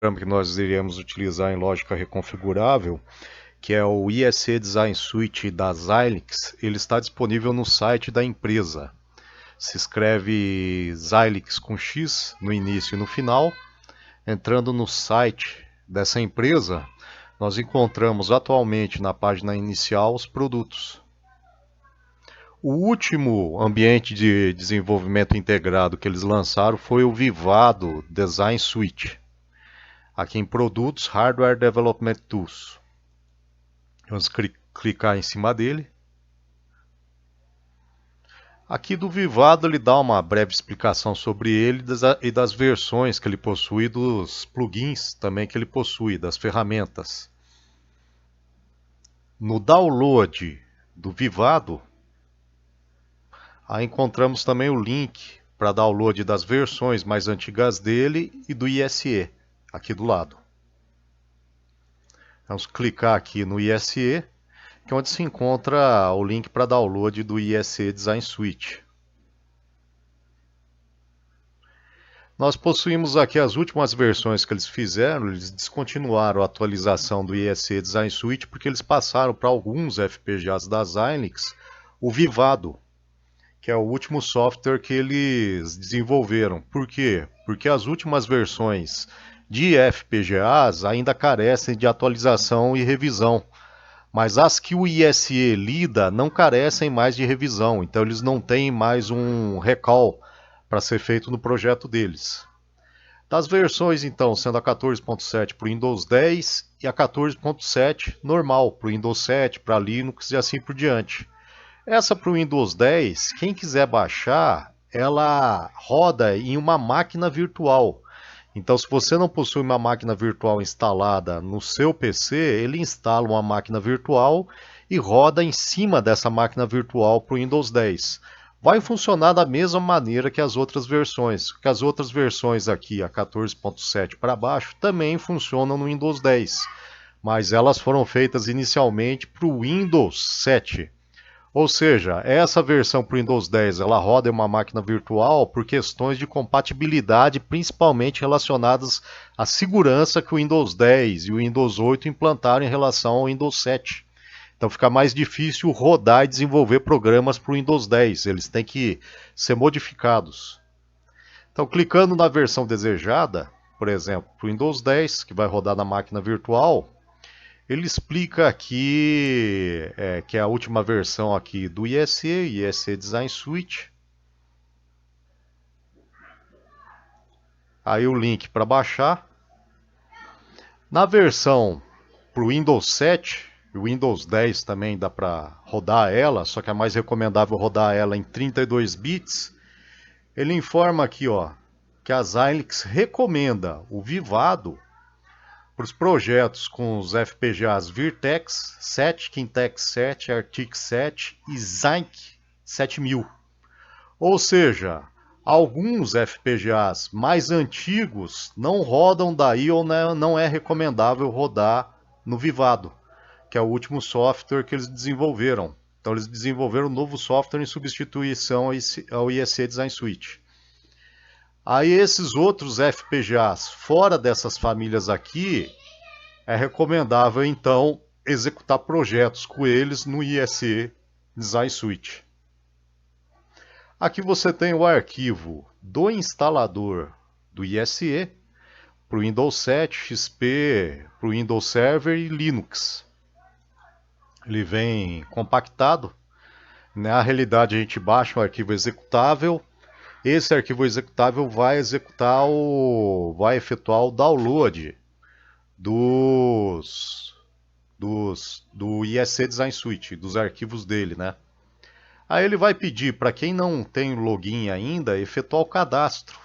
programa que nós iremos utilizar em lógica reconfigurável, que é o ISE Design Suite da Xilinx, ele está disponível no site da empresa. Se escreve Xilinx com X no início e no final. Entrando no site dessa empresa, nós encontramos atualmente na página inicial os produtos. O último ambiente de desenvolvimento integrado que eles lançaram foi o Vivado Design Suite. Aqui em Produtos, Hardware Development Tools. Vamos clicar em cima dele. Aqui do Vivado ele dá uma breve explicação sobre ele e das versões que ele possui, dos plugins também que ele possui, das ferramentas. No download do Vivado, aí encontramos também o link para download das versões mais antigas dele e do ISE, aqui do lado. Vamos clicar aqui no ISE, que é onde se encontra o link para download do ISE Design Suite. Nós possuímos aqui as últimas versões que eles fizeram, eles descontinuaram a atualização do ISE Design Suite porque eles passaram para alguns FPGAs da Xilinx o Vivado, que é o último software que eles desenvolveram. Por quê? Porque as últimas versões de FPGAs ainda carecem de atualização e revisão. Mas as que o ISE lida não carecem mais de revisão, então eles não têm mais um recall para ser feito no projeto deles. Das versões, então, sendo a 14.7 para o Windows 10 e a 14.7 normal para o Windows 7, para Linux e assim por diante. Essa para o Windows 10, quem quiser baixar, ela roda em uma máquina virtual. Então, se você não possui uma máquina virtual instalada no seu PC, ele instala uma máquina virtual e roda em cima dessa máquina virtual para o Windows 10. Vai funcionar da mesma maneira que as outras versões, porque as outras versões aqui, a 14.7 para baixo, também funcionam no Windows 10, mas elas foram feitas inicialmente para o Windows 7. Ou seja, essa versão para o Windows 10 ela roda em uma máquina virtual por questões de compatibilidade, principalmente relacionadas à segurança que o Windows 10 e o Windows 8 implantaram em relação ao Windows 7. Então fica mais difícil rodar e desenvolver programas para o Windows 10, eles têm que ser modificados. Então, clicando na versão desejada, por exemplo, para o Windows 10, que vai rodar na máquina virtual, ele explica aqui que é a última versão aqui do ISE Design Suite. Aí o link para baixar. Na versão para o Windows 7, e o Windows 10 também dá para rodar ela, só que é mais recomendável rodar ela em 32 bits. Ele informa aqui, ó, que a Xilinx recomenda o Vivado para os projetos com os FPGAs Virtex 7, Kintex 7, Arctic 7 e Zinc 7000. Ou seja, alguns FPGAs mais antigos não rodam daí ou não é recomendável rodar no Vivado, que é o último software que eles desenvolveram. Então eles desenvolveram um novo software em substituição ao ISE Design Suite. Aí esses outros FPGAs fora dessas famílias aqui, é recomendável então executar projetos com eles no ISE Design Suite. Aqui você tem o arquivo do instalador do ISE para o Windows 7, XP, para o Windows Server e Linux. Ele vem compactado. Na realidade a gente baixa um arquivo executável. Esse arquivo executável vai efetuar o download do ISE Design Suite, dos arquivos dele, né? Aí ele vai pedir para quem não tem login ainda, efetuar o cadastro.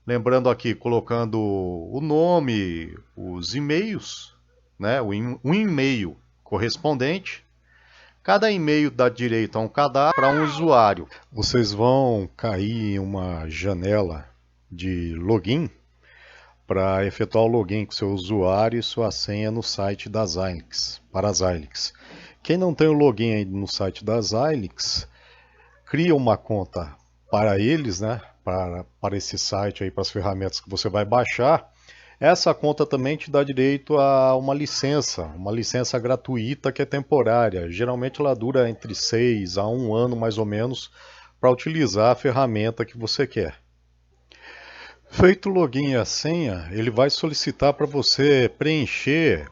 Lembrando aqui, colocando o nome, os e-mails, né? Um e-mail correspondente. Cada e-mail dá direito a um cadastro para um usuário. Vocês vão cair em uma janela de login para efetuar o login com seu usuário e sua senha no site da Xilinx, para a Xilinx. Quem não tem o login ainda no site da Xilinx, cria uma conta para eles, né? Para esse site aí, para as ferramentas que você vai baixar, Essa conta também te dá direito a uma licença gratuita que é temporária. Geralmente ela dura entre 6 a 1 ano mais ou menos para utilizar a ferramenta que você quer. Feito o login e a senha, ele vai solicitar para você preencher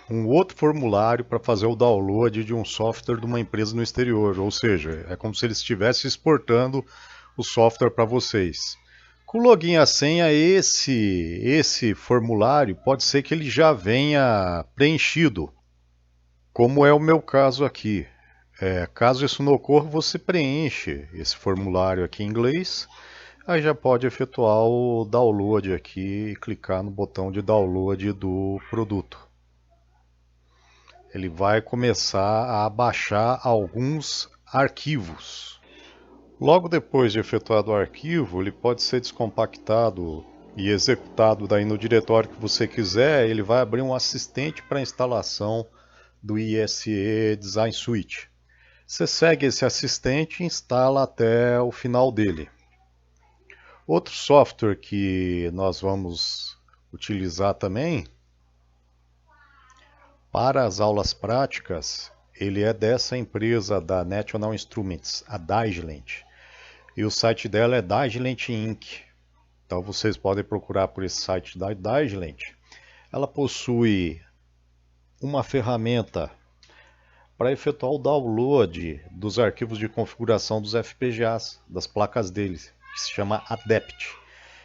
um outro formulário para fazer o download de um software de uma empresa no exterior, ou seja, é como se ele estivesse exportando o software para vocês. Com o login e a senha, esse formulário pode ser que ele já venha preenchido, como é o meu caso aqui. Caso isso não ocorra, você preenche esse formulário aqui em inglês, aí já pode efetuar o download aqui e clicar no botão de download do produto. Ele vai começar a baixar alguns arquivos. Logo depois de efetuado o arquivo, ele pode ser descompactado e executado daí no diretório que você quiser. Ele vai abrir um assistente para instalação do ISE Design Suite. Você segue esse assistente e instala até o final dele. Outro software que nós vamos utilizar também para as aulas práticas, ele é dessa empresa da National Instruments, a Digilent. E o site dela é Digilent Inc. Então vocês podem procurar por esse site da Digilent. Ela possui uma ferramenta para efetuar o download dos arquivos de configuração dos FPGAs, das placas deles, que se chama Adept.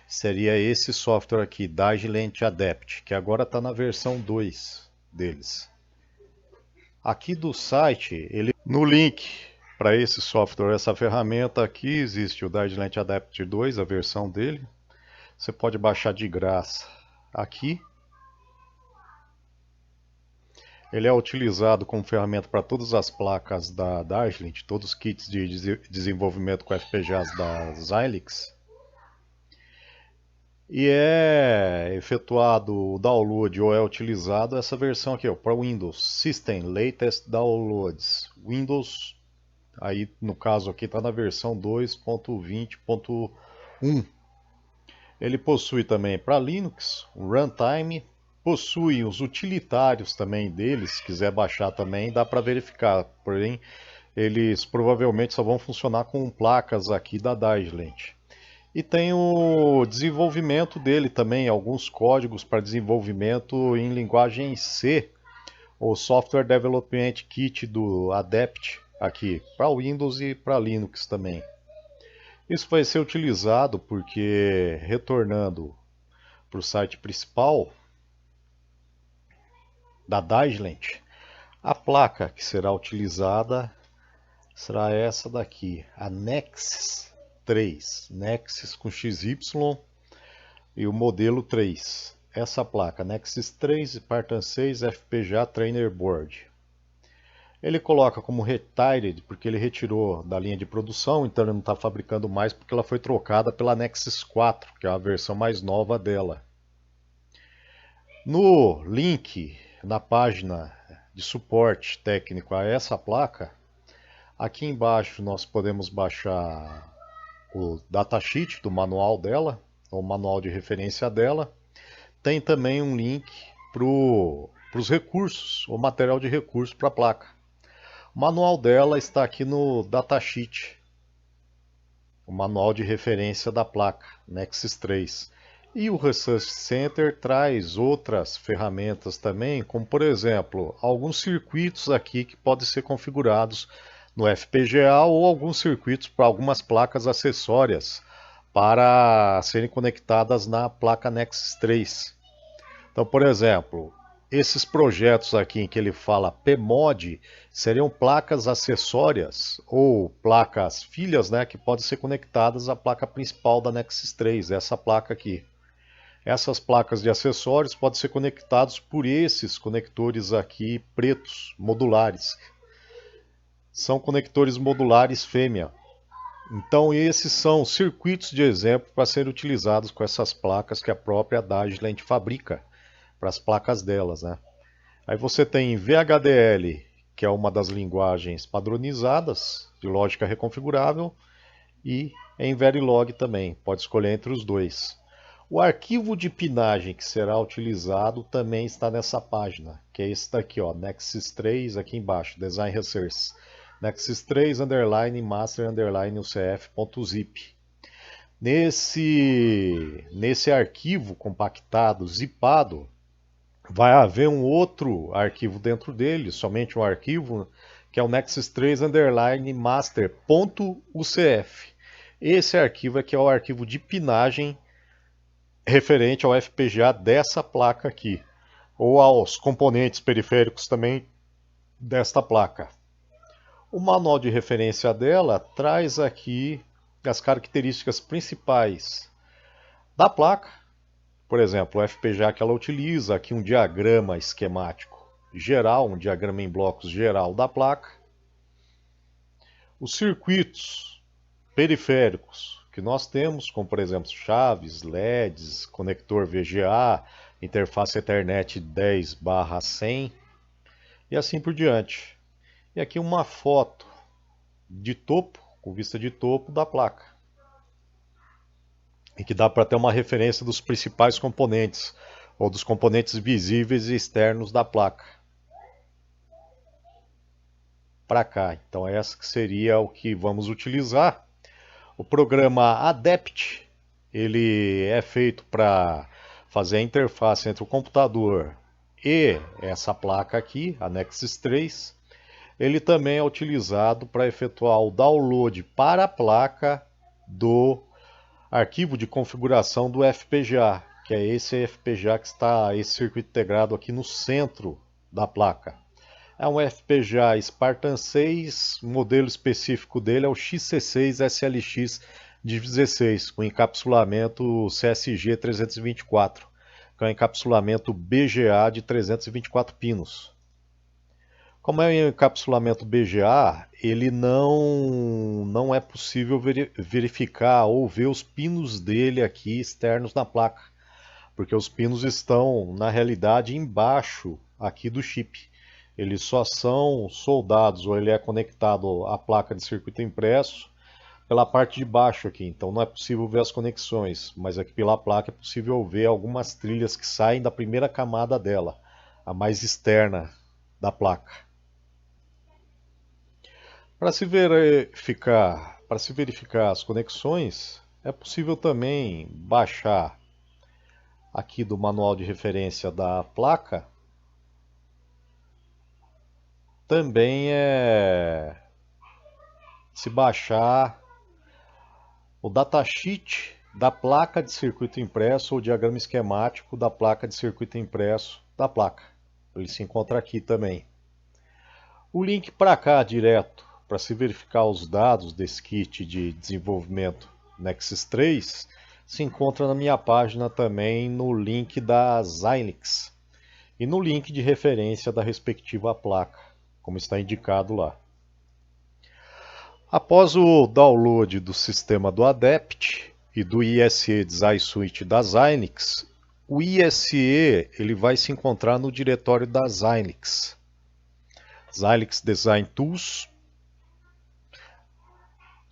Seria esse software aqui, Digilent Adept, que agora está na versão 2 deles. Aqui do site, no link para esse software, essa ferramenta aqui, existe o Digilent Adept 2, a versão dele. Você pode baixar de graça aqui. Ele é utilizado como ferramenta para todas as placas da Digilent, todos os kits de desenvolvimento com FPGAs da Xilinx. E é efetuado o download ou é utilizado essa versão aqui, para Windows System Latest Downloads. Windows, aí no caso aqui está na versão 2.20.1. Ele possui também para Linux o Runtime, possui os utilitários também deles, se quiser baixar também dá para verificar, porém eles provavelmente só vão funcionar com placas aqui da Digilent. E tem o desenvolvimento dele também, alguns códigos para desenvolvimento em linguagem C, o Software Development Kit do Adept aqui, para Windows e para Linux também. Isso vai ser utilizado porque, retornando para o site principal da Digilent, a placa que será utilizada será essa daqui, a Nexus 3, Nexus com XY e o modelo 3. Essa placa, Nexus 3 Spartan 6 FPGA Trainer Board. Ele coloca como retired porque ele retirou da linha de produção, então ele não está fabricando mais porque ela foi trocada pela Nexus 4, que é a versão mais nova dela. No link, na página de suporte técnico a essa placa, aqui embaixo nós podemos baixar o datasheet do manual dela, o manual de referência dela. Tem também um link para os recursos, o material de recurso para a placa. O manual dela está aqui no datasheet, o manual de referência da placa Nexus 3. E o Research Center traz outras ferramentas também, como por exemplo, alguns circuitos aqui que podem ser configurados no FPGA ou alguns circuitos para algumas placas acessórias para serem conectadas na placa Nexus 3. Então, por exemplo, esses projetos aqui em que ele fala PMOD seriam placas acessórias ou placas filhas, né, que podem ser conectadas à placa principal da Nexus 3, essa placa aqui. Essas placas de acessórios podem ser conectadas por esses conectores aqui pretos, modulares. São conectores modulares fêmea. Então esses são circuitos de exemplo para serem utilizados com essas placas que a própria Digilent fabrica para as placas delas, né? Aí você tem VHDL, que é uma das linguagens padronizadas de lógica reconfigurável, e em Verilog também, pode escolher entre os dois. O arquivo de pinagem que será utilizado também está nessa página, que é esse daqui, ó, Nexus 3 aqui embaixo, Design Resources. Nexus 3 underline master underline ucf.zip. Nesse arquivo compactado, zipado, vai haver um outro arquivo dentro dele, somente um arquivo, que é o Nexus 3 underline master.ucf. Esse arquivo aqui é o arquivo de pinagem referente ao FPGA dessa placa aqui, ou aos componentes periféricos também desta placa. O manual de referência dela traz aqui as características principais da placa, por exemplo, o FPGA que ela utiliza, aqui um diagrama esquemático geral, um diagrama em blocos geral da placa, os circuitos periféricos que nós temos, como por exemplo chaves, LEDs, conector VGA, interface Ethernet 10/100 e assim por diante. E aqui uma foto de topo, com vista de topo da placa. E que dá para ter uma referência dos principais componentes, ou dos componentes visíveis e externos da placa. Para cá, então essa que seria o que vamos utilizar. O programa Adept, ele é feito para fazer a interface entre o computador e essa placa aqui, a Nexus 3. Ele também é utilizado para efetuar o download para a placa do arquivo de configuração do FPGA, que é esse FPGA que está, esse circuito integrado aqui no centro da placa. É um FPGA Spartan 6, o modelo específico dele é o XC6 SLX16, com encapsulamento CSG 324, que é um encapsulamento BGA de 324 pinos. Como é um encapsulamento BGA, ele não é possível verificar ou ver os pinos dele aqui externos na placa, porque os pinos estão, na realidade, embaixo aqui do chip. Eles só são soldados ou ele é conectado à placa de circuito impresso pela parte de baixo aqui, então não é possível ver as conexões, mas aqui pela placa é possível ver algumas trilhas que saem da primeira camada dela, a mais externa da placa. Para se verificar as conexões, é possível também baixar aqui do manual de referência da placa. Também se baixar o datasheet da placa de circuito impresso ou diagrama esquemático da placa de circuito impresso da placa. Ele se encontra aqui também. O link para cá direto, para se verificar os dados desse kit de desenvolvimento Nexus 3, se encontra na minha página também no link da Xilinx e no link de referência da respectiva placa, como está indicado lá. Após o download do sistema do Adept e do ISE Design Suite da Xilinx, o ISE ele vai se encontrar no diretório da Xilinx. Xilinx Design Tools.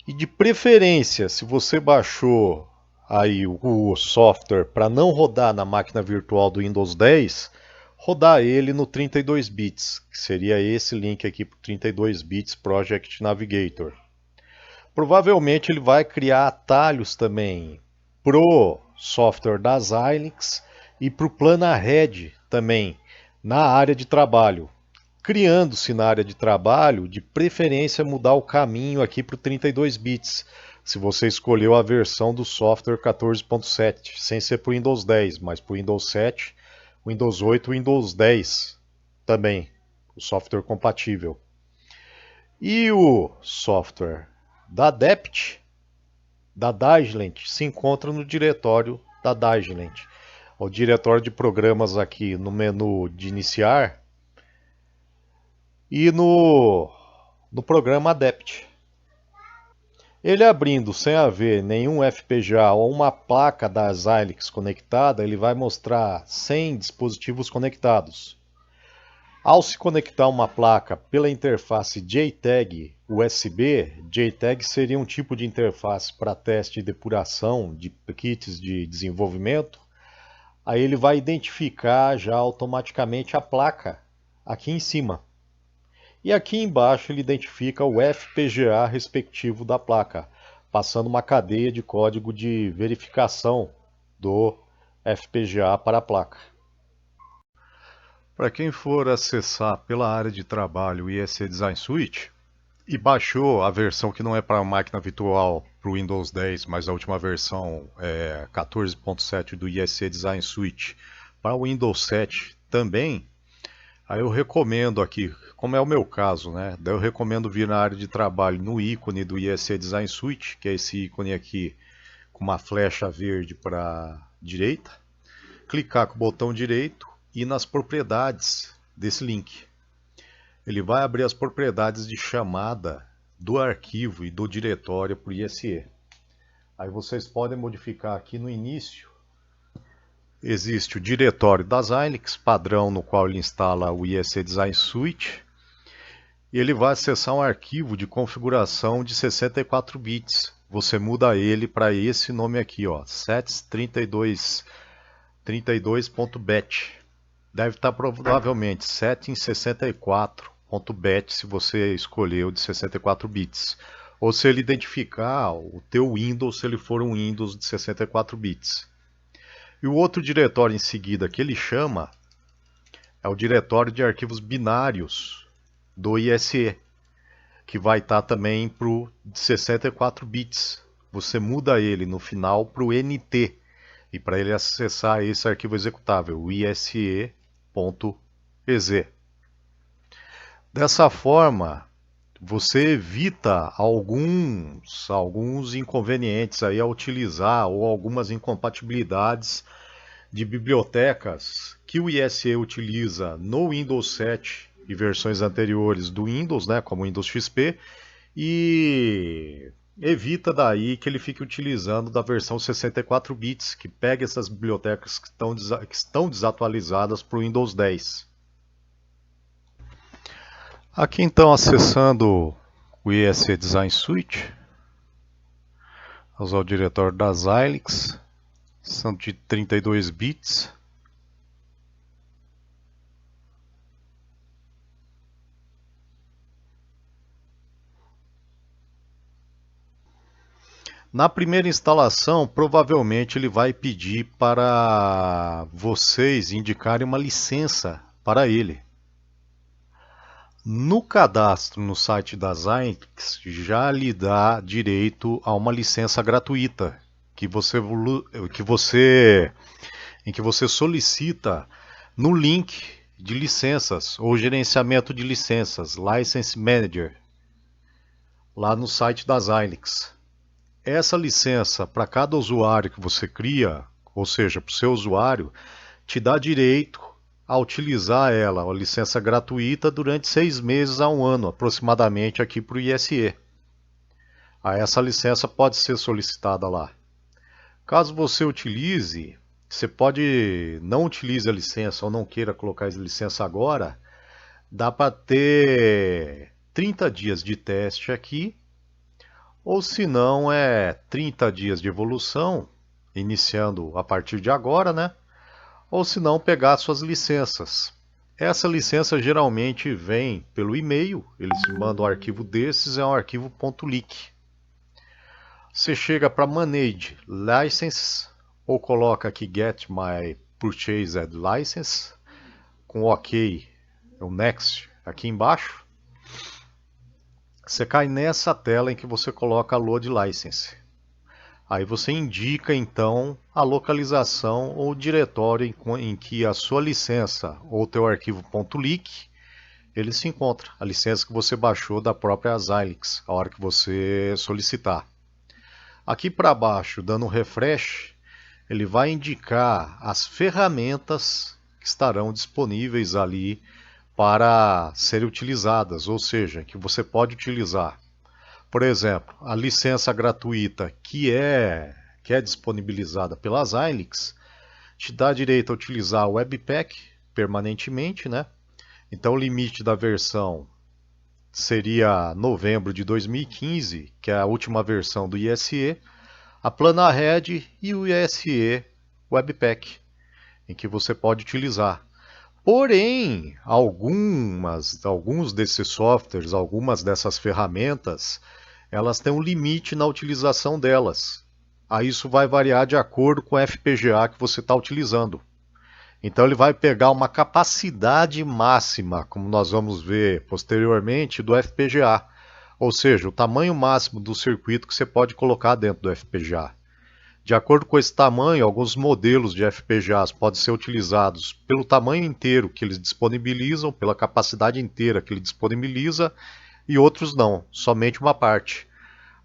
E de preferência, se você baixou aí o software para não rodar na máquina virtual do Windows 10, rodar ele no 32 bits, que seria esse link aqui para 32 bits Project Navigator. Provavelmente ele vai criar atalhos também pro software da Xilinx e para o Planahead também na área de trabalho. Criando-se na área de trabalho, de preferência mudar o caminho aqui para o 32 bits, se você escolheu a versão do software 14.7, sem ser para o Windows 10, mas para o Windows 7, Windows 8 e Windows 10 também, o software compatível. E o software da Adept, da Digilent, se encontra no diretório da Digilent. O diretório de programas aqui no menu de iniciar e no programa Adept. Ele abrindo sem haver nenhum FPGA ou uma placa da Xilinx conectada, ele vai mostrar 100 dispositivos conectados. Ao se conectar uma placa pela interface JTAG, USB, JTAG seria um tipo de interface para teste e depuração de kits de desenvolvimento. Aí ele vai identificar já automaticamente a placa aqui em cima. E aqui embaixo ele identifica o FPGA respectivo da placa, passando uma cadeia de código de verificação do FPGA para a placa. Para quem for acessar pela área de trabalho o IEC Design Suite e baixou a versão que não é para a máquina virtual para o Windows 10, mas a última versão é 14.7 do IEC Design Suite para o Windows 7 também, aí eu recomendo aqui, como é o meu caso, né? Daí eu recomendo vir na área de trabalho no ícone do IEC Design Suite, que é esse ícone aqui com uma flecha verde para a direita, clicar com o botão direito e nas propriedades desse link. Ele vai abrir as propriedades de chamada do arquivo e do diretório para o ISE. Aí vocês podem modificar aqui no início. Existe o diretório da Xilinx, padrão no qual ele instala o IEC Design Suite. E ele vai acessar um arquivo de configuração de 64 bits. Você muda ele para esse nome aqui, ó, sets32.bat. Deve estar provavelmente settings64.bat se você escolher o de 64 bits. Ou se ele identificar o teu Windows, se ele for um Windows de 64 bits. E o outro diretório em seguida que ele chama é o diretório de arquivos binários do ISE, que vai estar também para o de 64 bits. Você muda ele no final para o NT. E para ele acessar esse arquivo executável, o ISE.exe. Dessa forma, você evita alguns inconvenientes aí a utilizar ou algumas incompatibilidades de bibliotecas que o ISE utiliza no Windows 7 e versões anteriores do Windows, né, como o Windows XP, e evita daí que ele fique utilizando da versão 64 bits, que pega essas bibliotecas que estão desatualizadas para o Windows 10. Aqui então, acessando o IEC Design Suite, usar o diretório da Xilinx, são de 32 bits. Na primeira instalação, provavelmente ele vai pedir para vocês indicarem uma licença para ele. No cadastro no site da Xilinx já lhe dá direito a uma licença gratuita em que você solicita no link de licenças ou gerenciamento de licenças, License Manager, lá no site da Xilinx. Essa licença para cada usuário que você cria, ou seja, para o seu usuário, te dá direito a utilizar ela, a licença gratuita, durante 6 meses a 1 ano, aproximadamente, aqui para o ISE. Essa licença pode ser solicitada lá. Caso você utilize, você não utilize a licença ou não queira colocar a licença agora, dá para ter 30 dias de teste aqui, ou se não é 30 dias de evolução, iniciando a partir de agora, né? Ou se não, pegar suas licenças. Essa licença geralmente vem pelo e-mail, eles mandam um arquivo desses, é um arquivo .lic. Você chega para Manage Licenses, ou coloca aqui Get My Purchased License, com OK, o Next aqui embaixo. Você cai nessa tela em que você coloca Load License. Aí você indica então a localização ou diretório em que a sua licença ou teu arquivo .lic ele se encontra. A licença que você baixou da própria Xilinx, a hora que você solicitar. Aqui para baixo, dando um refresh, ele vai indicar as ferramentas que estarão disponíveis ali para serem utilizadas, ou seja, que você pode utilizar. Por exemplo, a licença gratuita que é disponibilizada pela Xilinx te dá direito a utilizar o Webpack permanentemente, né? Então o limite da versão seria novembro de 2015, que é a última versão do ISE, a PlanaRed e o ISE Webpack, em que você pode utilizar. Porém, alguns desses softwares, algumas dessas ferramentas, elas têm um limite na utilização delas. Aí isso vai variar de acordo com o FPGA que você está utilizando. Então ele vai pegar uma capacidade máxima, como nós vamos ver posteriormente, do FPGA. Ou seja, o tamanho máximo do circuito que você pode colocar dentro do FPGA. De acordo com esse tamanho, alguns modelos de FPGAs podem ser utilizados pelo tamanho inteiro que eles disponibilizam, pela capacidade inteira que ele disponibiliza, e outros não, somente uma parte.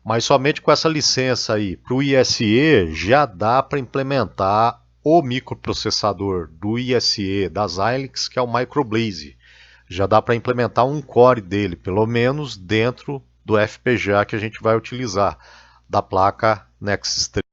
Mas somente com essa licença aí para o ISE já dá para implementar o microprocessador do ISE da Xilinx, que é o Microblaze. Já dá para implementar um core dele, pelo menos dentro do FPGA que a gente vai utilizar, da placa Nexus 3.